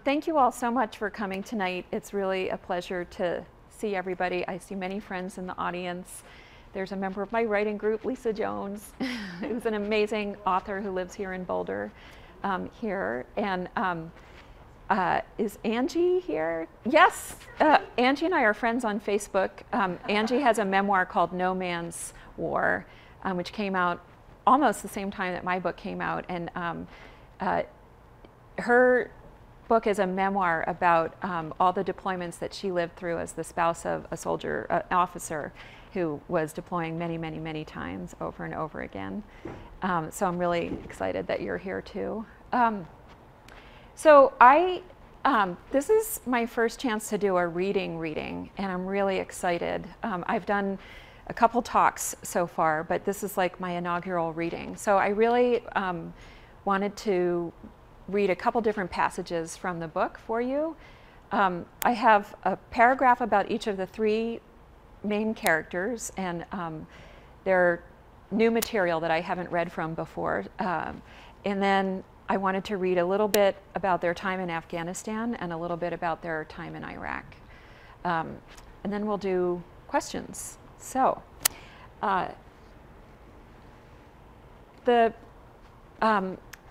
Thank you all so much for coming tonight. It's really a pleasure to see everybody. I see many friends in the audience. There's a member of my writing group, Lisa Jones, who's an amazing author who lives here in Boulder here. And is Angie here? Yes, Angie and I are friends on Facebook. Angie has a memoir called No Man's War, which came out almost the same time that my book came out. And her book is a memoir about all the deployments that she lived through as the spouse of a soldier, officer who was deploying many, many, many times over and over again. So I'm really excited that you're here too. This is my first chance to do a reading, and I'm really excited. I've done a couple talks so far, but this is like my inaugural reading. So I really wanted to read a couple different passages from the book for you. I have a paragraph about each of the three main characters, and they're new material that I haven't read from before. And then I wanted to read a little bit about their time in Afghanistan and a little bit about their time in Iraq. And then we'll do questions. So, the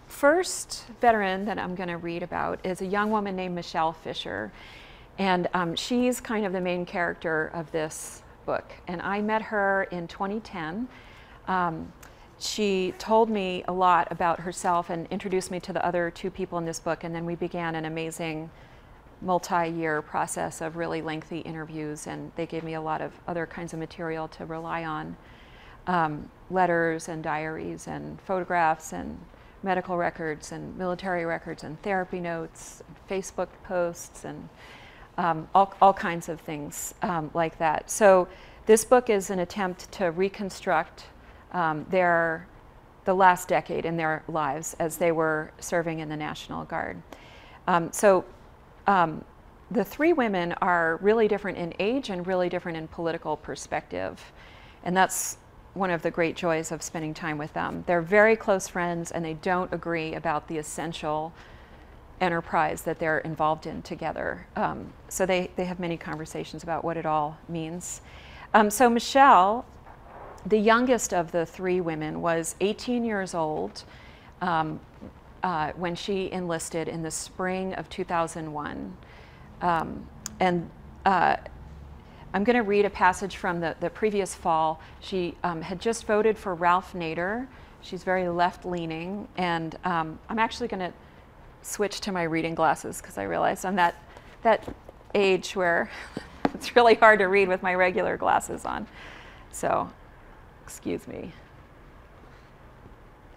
first veteran that I'm going to read about is a young woman named Michelle Fisher, and she's kind of the main character of this book. And I met her in 2010. She told me a lot about herself and introduced me to the other two people in this book, and then we began an amazing multi-year process of really lengthy interviews, and they gave me a lot of other kinds of material to rely on, letters and diaries and photographs and medical records and military records and therapy notes, Facebook posts, and all kinds of things like that. So this book is an attempt to reconstruct the last decade in their lives as they were serving in the National Guard. The three women are really different in age and really different in political perspective, and that's one of the great joys of spending time with them. They're very close friends, and they don't agree about the essential enterprise that they're involved in together. So they have many conversations about what it all means. So Michelle, the youngest of the three women, was 18 years old when she enlisted in the spring of 2001. I'm going to read a passage from the previous fall. She had just voted for Ralph Nader. She's very left-leaning, and I'm actually going to switch to my reading glasses because I realize I'm that age where it's really hard to read with my regular glasses on. So, excuse me.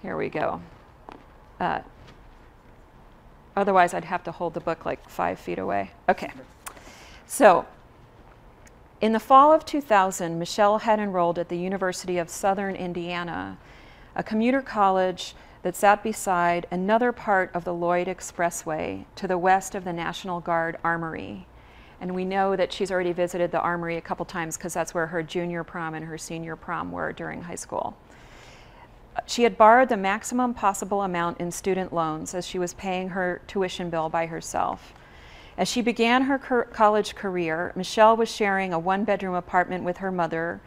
Here we go. Otherwise, I'd have to hold the book like 5 feet away. Okay. So, in the fall of 2000, Michelle had enrolled at the University of Southern Indiana, a commuter college that sat beside another part of the Lloyd Expressway to the west of the National Guard Armory. And we know that she's already visited the Armory a couple times because that's where her junior prom and her senior prom were during high school. She had borrowed the maximum possible amount in student loans as she was paying her tuition bill by herself. As she began her college career, Michelle was sharing a one-bedroom apartment with her mother,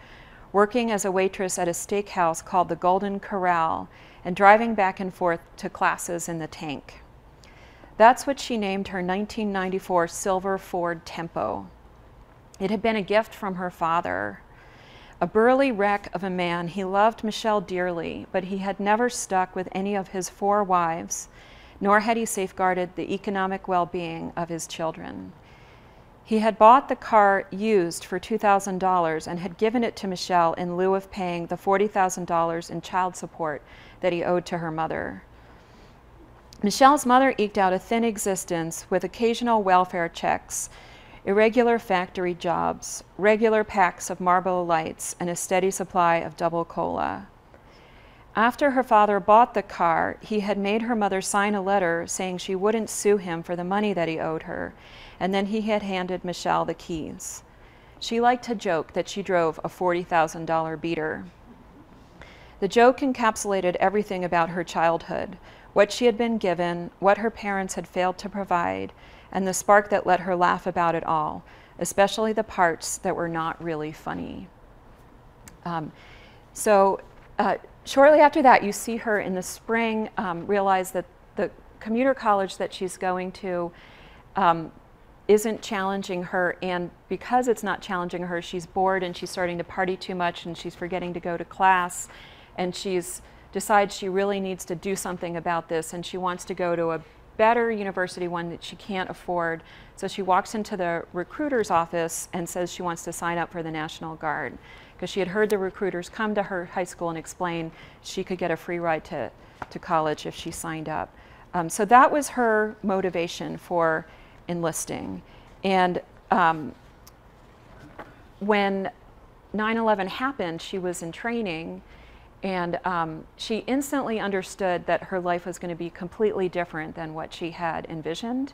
working as a waitress at a steakhouse called the Golden Corral, and driving back and forth to classes in the tank. That's what she named her 1994 silver Ford Tempo. It had been a gift from her father. A burly wreck of a man, he loved Michelle dearly, but he had never stuck with any of his 4 wives, nor had he safeguarded the economic well-being of his children. He had bought the car used for $2,000 and had given it to Michelle in lieu of paying the $40,000 in child support that he owed to her mother. Michelle's mother eked out a thin existence with occasional welfare checks, irregular factory jobs, regular packs of Marlboro Lights, and a steady supply of double cola. After her father bought the car, he had made her mother sign a letter saying she wouldn't sue him for the money that he owed her, and then he had handed Michelle the keys. She liked to joke that she drove a $40,000 beater. The joke encapsulated everything about her childhood. what she had been given, what her parents had failed to provide, and the spark that let her laugh about it all, especially the parts that were not really funny. Shortly after that, you see her in the spring realize that the commuter college that she's going to isn't challenging her, and because it's not challenging her, she's bored and she's starting to party too much and she's forgetting to go to class, and she's decides she really needs to do something about this, and she wants to go to a better university, one that she can't afford. So she walks into the recruiter's office and says she wants to sign up for the National Guard, because she had heard the recruiters come to her high school and explain she could get a free ride to college if she signed up. So that was her motivation for enlisting. And when 9/11 happened, she was in training, and she instantly understood that her life was going to be completely different than what she had envisioned.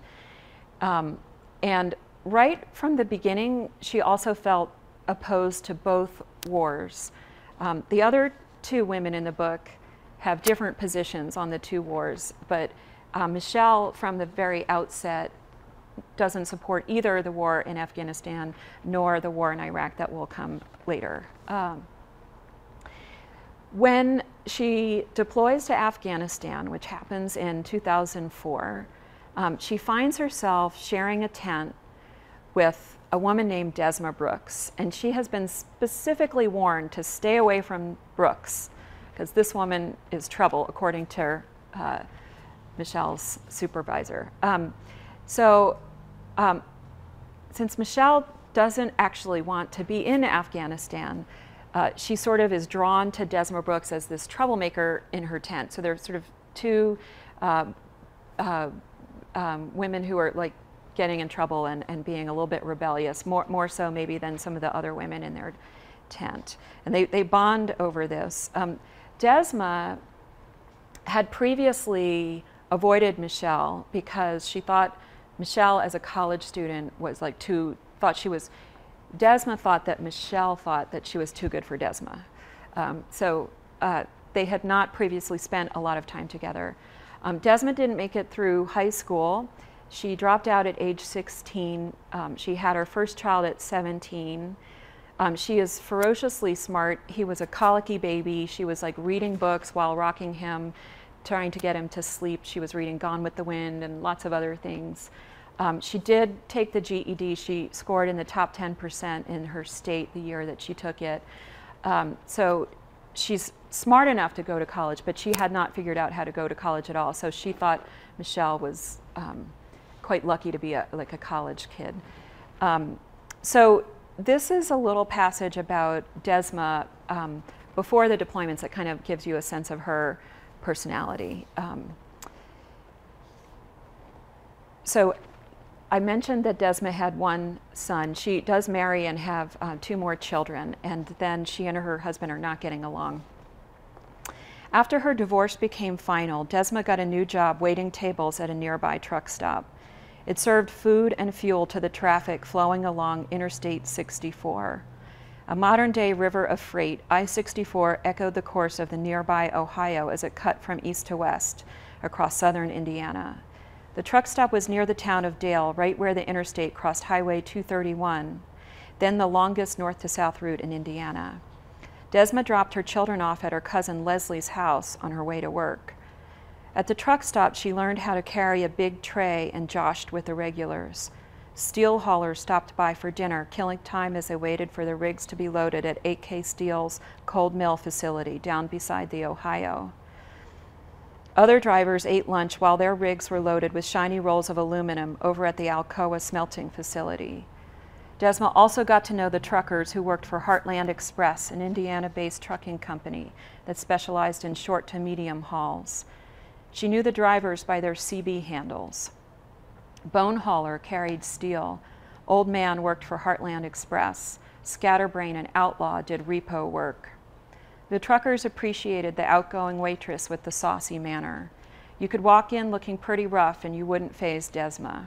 And right from the beginning, she also felt opposed to both wars. The other two women in the book have different positions on the two wars, but Michelle, from the very outset, doesn't support either the war in Afghanistan nor the war in Iraq that will come later. When she deploys to Afghanistan, which happens in 2004, she finds herself sharing a tent with a woman named Desma Brooks, and she has been specifically warned to stay away from Brooks, because this woman is trouble, according to Michelle's supervisor. Since Michelle doesn't actually want to be in Afghanistan, she sort of is drawn to Desma Brooks as this troublemaker in her tent. So there's sort of two women who are like getting in trouble and being a little bit rebellious, more so maybe than some of the other women in their tent. And they bond over this. Desma had previously avoided Michelle because she thought Michelle, as a college student, was like Desma thought that Michelle thought that she was too good for Desma. They had not previously spent a lot of time together. Desma didn't make it through high school. She dropped out at age 16. She had her first child at 17. She is ferociously smart. He was a colicky baby. She was like reading books while rocking him, trying to get him to sleep. She was reading Gone with the Wind and lots of other things. She did take the GED. She scored in the top 10% in her state the year that she took it. So she's smart enough to go to college, but she had not figured out how to go to college at all. So she thought Michelle was quite lucky to be like a college kid. So this is a little passage about Desma before the deployments that kind of gives you a sense of her personality. So I mentioned that Desma had one son. She does marry and have two more children, and then she and her husband are not getting along. After her divorce became final, Desma got a new job waiting tables at a nearby truck stop. It served food and fuel to the traffic flowing along Interstate 64. A modern-day river of freight, I-64 echoed the course of the nearby Ohio as it cut from east to west across southern Indiana. The truck stop was near the town of Dale, right where the interstate crossed Highway 231, then the longest north to south route in Indiana. Desma dropped her children off at her cousin Leslie's house on her way to work. At the truck stop, she learned how to carry a big tray and joshed with the regulars. Steel haulers stopped by for dinner, killing time as they waited for the rigs to be loaded at 8K Steel's cold mill facility down beside the Ohio. Other drivers ate lunch while their rigs were loaded with shiny rolls of aluminum over at the Alcoa smelting facility. Desma also got to know the truckers who worked for Heartland Express, an Indiana-based trucking company that specialized in short to medium hauls. She knew the drivers by their CB handles. Bone hauler carried steel. Old man worked for Heartland Express. Scatterbrain and outlaw did repo work. The truckers appreciated the outgoing waitress with the saucy manner. You could walk in looking pretty rough and you wouldn't faze Desma.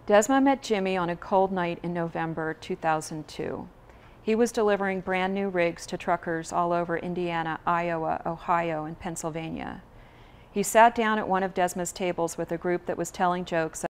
Desma met Jimmy on a cold night in November 2002. He was delivering brand new rigs to truckers all over Indiana, Iowa, Ohio, and Pennsylvania. He sat down at one of Desma's tables with a group that was telling jokes